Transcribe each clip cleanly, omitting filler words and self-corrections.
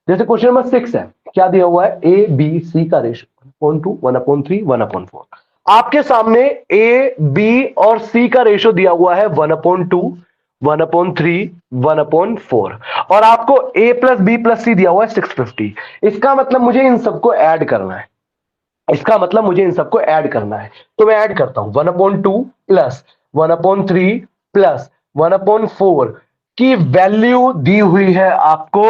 जैसे question number 6 है, क्या दिया हुआ है, ए बी सी का रेशो 1/2, 1/3, 1/4। आपके सामने ए बी और सी का रेशो दिया हुआ है 1/2, 1/3, 1/4, और आपको a प्लस बी प्लस सी दिया हुआ है 650। इसका मतलब मुझे इन सबको ऐड करना है, तो मैं ऐड करता हूं 1/2 प्लस 1/3 प्लस 1/4 की वैल्यू दी हुई है आपको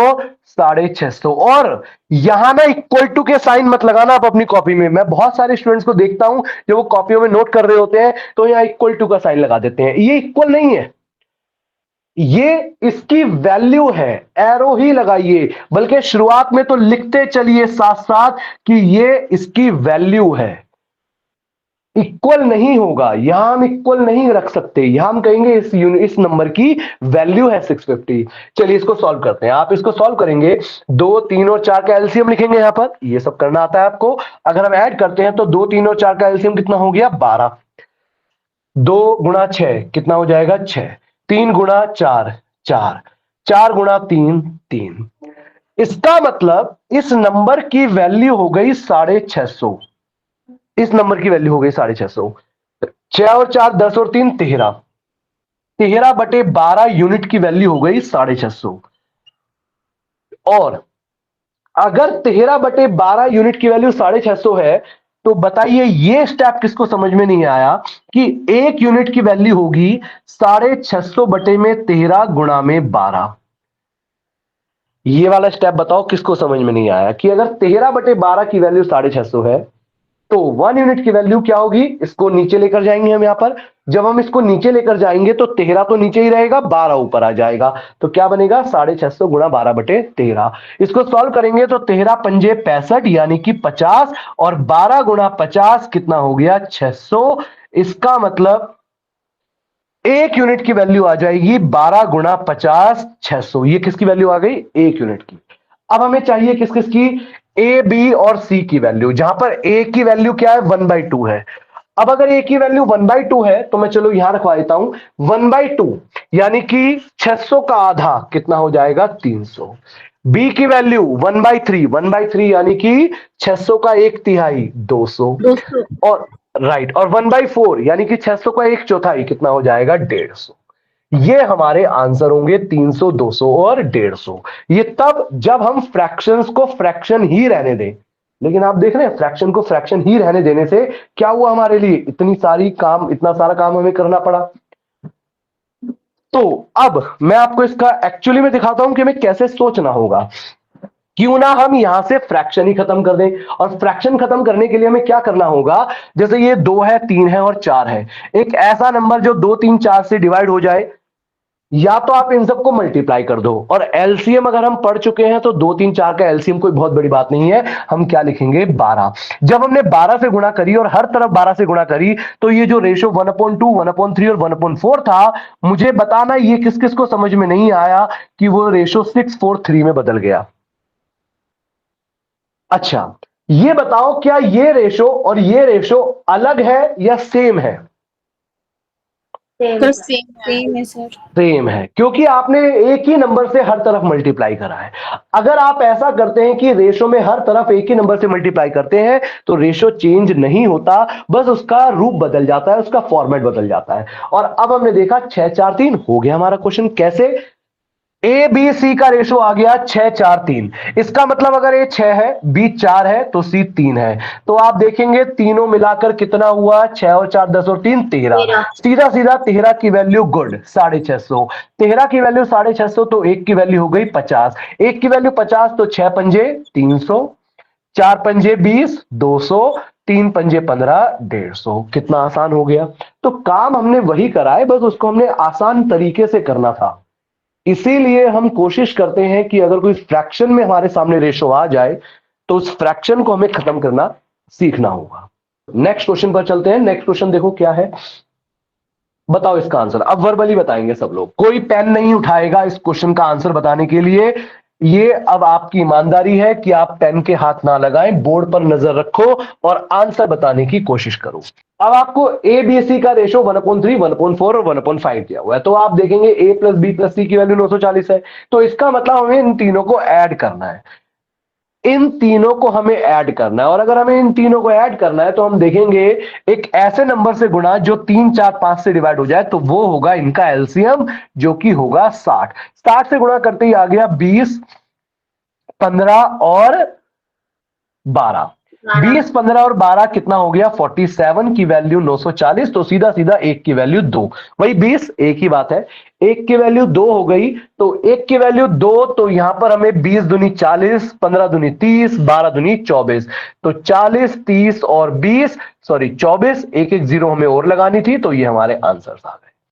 650। और यहां ना इक्वल टू के साइन मत लगाना आप अपनी कॉपी में। मैं बहुत सारे स्टूडेंट्स को देखता हूं जो वो कॉपियों में नोट कर रहे होते हैं तो यहां इक्वल टू का साइन लगा देते हैं, ये इक्वल नहीं है, ये इसकी वैल्यू है, एरो ही लगाइए, बल्कि शुरुआत में तो लिखते चलिए साथ साथ कि ये इसकी वैल्यू है। इक्वल नहीं होगा, यहां हम इक्वल नहीं रख सकते, यहां हम कहेंगे इस नंबर की वैल्यू है 650। चलिए इसको सॉल्व करते हैं। आप इसको सॉल्व करेंगे, 2, 3 और 4 का एलसीएम लिखेंगे, यहां पर ये सब करना आता है आपको। अगर हम ऐड करते हैं तो 2, 3 और 4 का एलसीएम कितना हो गया, 12। 2 गुणा 6 कितना हो जाएगा, 6। 3 गुणा 4, 4। 4 गुणा 3, 3। इसका मतलब इस नंबर की वैल्यू हो गई 650। इस नंबर की वैल्यू हो गई 650। 6 और 4 10 और 3 13। 13/12 यूनिट की वैल्यू हो गई 650। और अगर 13/12 यूनिट की वैल्यू 650 है तो बताइए ये स्टेप किसको समझ में नहीं आया कि 1 यूनिट की वैल्यू होगी 650/13 गुणा में 12। ये वाला स्टेप बताओ किसको समझ में नहीं आया कि अगर 13/12 की वैल्यू 650 है तो 1 यूनिट की वैल्यू क्या होगी। इसको नीचे लेकर जाएंगे हम यहां पर, जब हम इसको नीचे लेकर जाएंगे तो 13 तो नीचे ही रहेगा, 12 ऊपर आ जाएगा, तो क्या बनेगा 650 गुणा 12/13। इसको सॉल्व करेंगे तो 13 पंजे 65 यानी कि 50, और 12 गुणा 50 कितना हो गया, 600। इसका मतलब 1 यूनिट की वैल्यू आ जाएगी 12 गुणा 50, 600। ये किसकी वैल्यू आ गई, 1 यूनिट की। अब हमें चाहिए किस किस की, ए बी और सी की वैल्यू, जहां पर ए की वैल्यू क्या है, 1/2 है। अब अगर ए की वैल्यू 1/2 है तो मैं चलो यहां रखवा देता हूं 1/2 यानी कि 600 का आधा कितना हो जाएगा, 300। बी की वैल्यू 1/3, 1/3 यानी कि 600 का 1/3, 200। 200। और राइट, और 1/4 यानी कि 600 का 1/4 कितना हो जाएगा, 150। ये हमारे आंसर होंगे 300, 200 और 150। ये तब जब हम फ्रैक्शंस को फ्रैक्शन ही रहने दें। लेकिन आप देख रहे हैं फ्रैक्शन को फ्रैक्शन ही रहने देने से क्या हुआ हमारे लिए, इतना सारा काम हमें करना पड़ा। तो अब मैं आपको इसका एक्चुअली में दिखाता हूं कि हमें कैसे सोचना होगा। क्यों ना हम यहां से फ्रैक्शन ही खत्म कर दें, और फ्रैक्शन खत्म करने के लिए हमें क्या करना होगा, जैसे ये 2 है, 3 है और 4 है, एक ऐसा नंबर जो 2, 3, 4 से डिवाइड हो जाए, या तो आप इन सबको मल्टीप्लाई कर दो। और एलसीएम अगर हम पढ़ चुके हैं तो 2, 3, 4 का एलसीएम कोई बहुत बड़ी बात नहीं है, हम क्या लिखेंगे, 12। जब हमने 12 से गुणा करी और हर तरफ 12 से गुणा करी तो ये जो रेशो 1/2, 1/3 और 1/4 था, मुझे बताना ये किस किस को समझ में नहीं आया कि वो रेशो 643 में बदल गया। अच्छा, ये बताओ क्या ये रेशो और ये रेशो अलग है या सेम है, सर सेम है सर। सेम है, क्योंकि आपने एक ही नंबर से हर तरफ मल्टीप्लाई करा है। अगर आप ऐसा करते हैं कि रेशो में हर तरफ एक ही नंबर से मल्टीप्लाई करते हैं तो रेशो चेंज नहीं होता, बस उसका रूप बदल जाता है, उसका फॉर्मेट बदल जाता है। और अब हमने देखा 6, 4, 3 हो गया हमारा क्वेश्चन। कैसे, ए बी सी का रेशो आ गया 6, 4, 3। इसका मतलब अगर ए 6 है, बी 4 है तो सी 3 है। तो आप देखेंगे तीनों मिलाकर कितना हुआ, 6 और 4 10 और 3 13। सीधा सीधा 13 की वैल्यू गुड 650। 13 की वैल्यू 650 तो 1 की वैल्यू हो गई 50। 1 की वैल्यू 50 तो 6 पंजे 300, 4 पंजे 20, 200, 3 पंजे 15, 150। कितना आसान हो गया। तो काम हमने वही करा है, बस उसको हमने आसान तरीके से करना था। इसीलिए हम कोशिश करते हैं कि अगर कोई फ्रैक्शन में हमारे सामने रेशो आ जाए तो उस फ्रैक्शन को हमें खत्म करना सीखना होगा। नेक्स्ट क्वेश्चन पर चलते हैं। नेक्स्ट क्वेश्चन देखो क्या है, बताओ इसका आंसर। अब वर्बली बताएंगे सब लोग, कोई पेन नहीं उठाएगा इस क्वेश्चन का आंसर बताने के लिए। ये अब आपकी ईमानदारी है कि आप पेन के हाथ ना लगाएं, बोर्ड पर नजर रखो और आंसर बताने की कोशिश करो। अब आपको ए बी सी का रेशो 1/3, 1/4 और 1/5 दिया हुआ है, तो आप देखेंगे ए प्लस बी प्लस सी की वैल्यू 940 है, तो इसका मतलब हमें इन तीनों को ऐड करना है। इन तीनों को हमें ऐड करना है, और अगर हमें इन तीनों को ऐड करना है तो हम देखेंगे एक ऐसे नंबर से गुणा जो 3 4 5 से डिवाइड हो जाए, तो वो होगा इनका एलसीएम, जो कि होगा 60। 60 से गुणा करते ही आ गया 20, 15 और 12। 20, 15 और 12 कितना हो गया? 47 की वैल्यू 940, तो सीधा सीधा एक की वैल्यू 2। वही 20 एक ही बात है, एक की वैल्यू 2 हो गई, तो एक की वैल्यू 2, तो यहां पर हमें 20 दूनी 40, 15 दूनी 30, 12 दूनी 24, तो 40, 30 और 20, सॉरी 24, एक एक जीरो हमें और लगानी थी, तो ये हमारे आंसर आ गए।